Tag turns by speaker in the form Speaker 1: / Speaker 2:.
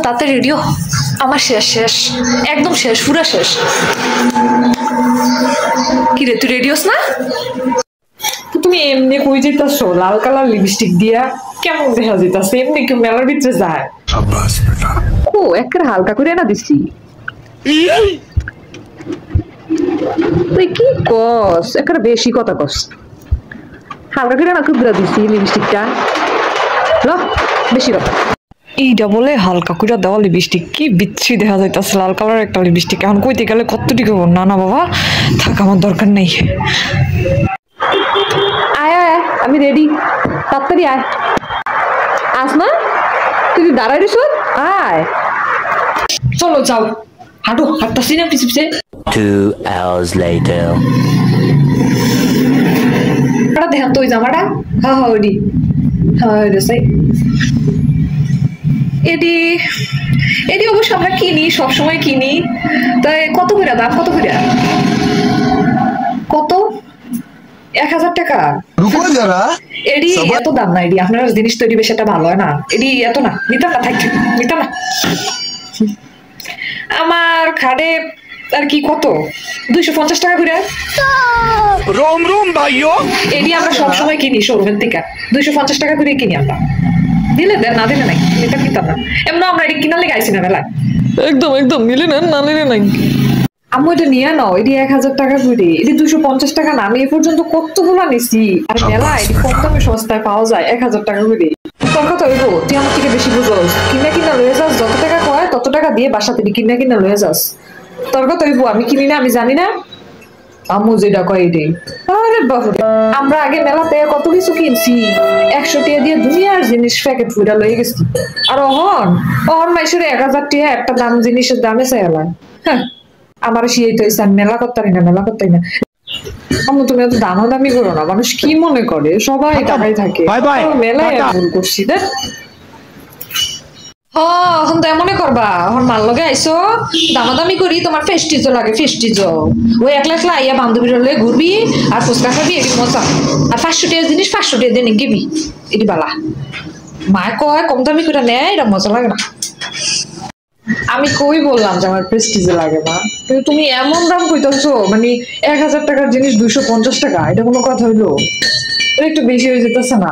Speaker 1: তাতে রেডিও আমার শেষ শেষ একদম শেষ পুরা শেষ কি রে তুই রেডিওস না
Speaker 2: তুমি এমনি কই যেতেছো লাল কালার লিপস্টিক দিয়া কেমন দেখা যেতেছে এমনি কি মেলার ভিতরে যায়
Speaker 3: शाबाश बेटा
Speaker 2: ও একটা হালকা করে না দিছি তুই কি কস একটা বেশি কথা কস হালকা করে না খুব দিছি লিপস্টিকটা বেশি কথা এইটা বলে হালকা করে দেওয়া লিপস্টিক কি বিচ্ছি দেখা যাইতেছে লাল কালার একটা লিপস্টিক এখন কইতে গেলে কতটুকু না না বাবা থাক আমার দরকার নেই আয় আয় আমি রেডি তাড়াতাড়ি আয় আসমা তুই দাঁড়াই রেছ আয় চলো যাও হাঁটো হাঁটতাছি না পিছে পিছে
Speaker 4: 2 hours later
Speaker 2: দেখেন তো ওই জামাটা হ্যাঁ হ্যাঁ ওডি হ্যাঁ রেসাই এডি অবশ্য আমরা কিনি সবসময় কিনি তাই কত করে দাম কত করে কত 1000 টাকা
Speaker 3: रुको जरा
Speaker 2: এডি এত দাম না এডি আপনার জিনিস তৈরি বেশ একটা ভালো হয় না এডি এত না নিতাম না থাক নিতাম না আমার খাড়ে আর কি কত 250 টাকা করে
Speaker 3: रोम रोम भाइयों
Speaker 2: এডি আমরা সবসময় কিনি শোরুমের থেকে 250 টাকা করে কিনি আমরা দিলে দেন না দিলে নাই নিতাম নিতাম না এমন আমরা এডি কিনা লেগে আইছি না মেলায়
Speaker 1: একদম একদম নিলে না না নিলে নাই
Speaker 2: আমি এটা নিয়ে নাও এটি 1000 টাকা করে এটি 250 টাকা না আমি এ পর্যন্ত কতগুলো নিছি আর মেলায় এটি কম দামে সস্তায় পাওয়া যায় 1000 টাকা করে তোর কথা হইব তুই আমার থেকে বেশি বুঝোস কিনা লয়ে যাস যত টাকা কয় তত টাকা দিয়ে বাসাতে কিনা লয়ে যাস তোর কথা হইব আমি কিনি না আমি জানি না আম্মু যেটা কয় এটাই আরে বাবু আমরা আগে মেলাতে কত কিছু কিনছি 100 টাকা দিয়ে দুনিয়ার জিনিস প্যাকেট ফুটা লয়ে গেছি আর অহন মাইসের 1000 টাকা একটা দাম জিনিসের দামে চাইলাম হ্যাঁ আমার সেই তো মেলা করতারি না আম্মু তুমি এত দামি করো না মানুষ কি মনে করে সবাই টাকাই থাকে মেলায় ভুল করছি দেখ এখন তো এমনই করবা এখন মাল লগে আইসো দামাদামি করি তোমার ফেস্টিজও লাগে ফেস্টিজও ওই একলা আইয়া বান্ধবীর হলে ঘুরবি আর ফুচকা খাবি এটি মজা আর 500 টাকা জিনিস 500 টাকা দিয়ে গেবি এটি বালা মা কয় কম দামি করে নেয় এটা মজা লাগে না আমি কই বললাম যে আমার প্রেস্টিজে লাগে না কিন্তু তুমি এমন দাম কইতাছো মানে 1000 টাকার জিনিস 250 টাকা এটা কোনো কথা হইলো একটু বেশি হয়ে যেতেছে না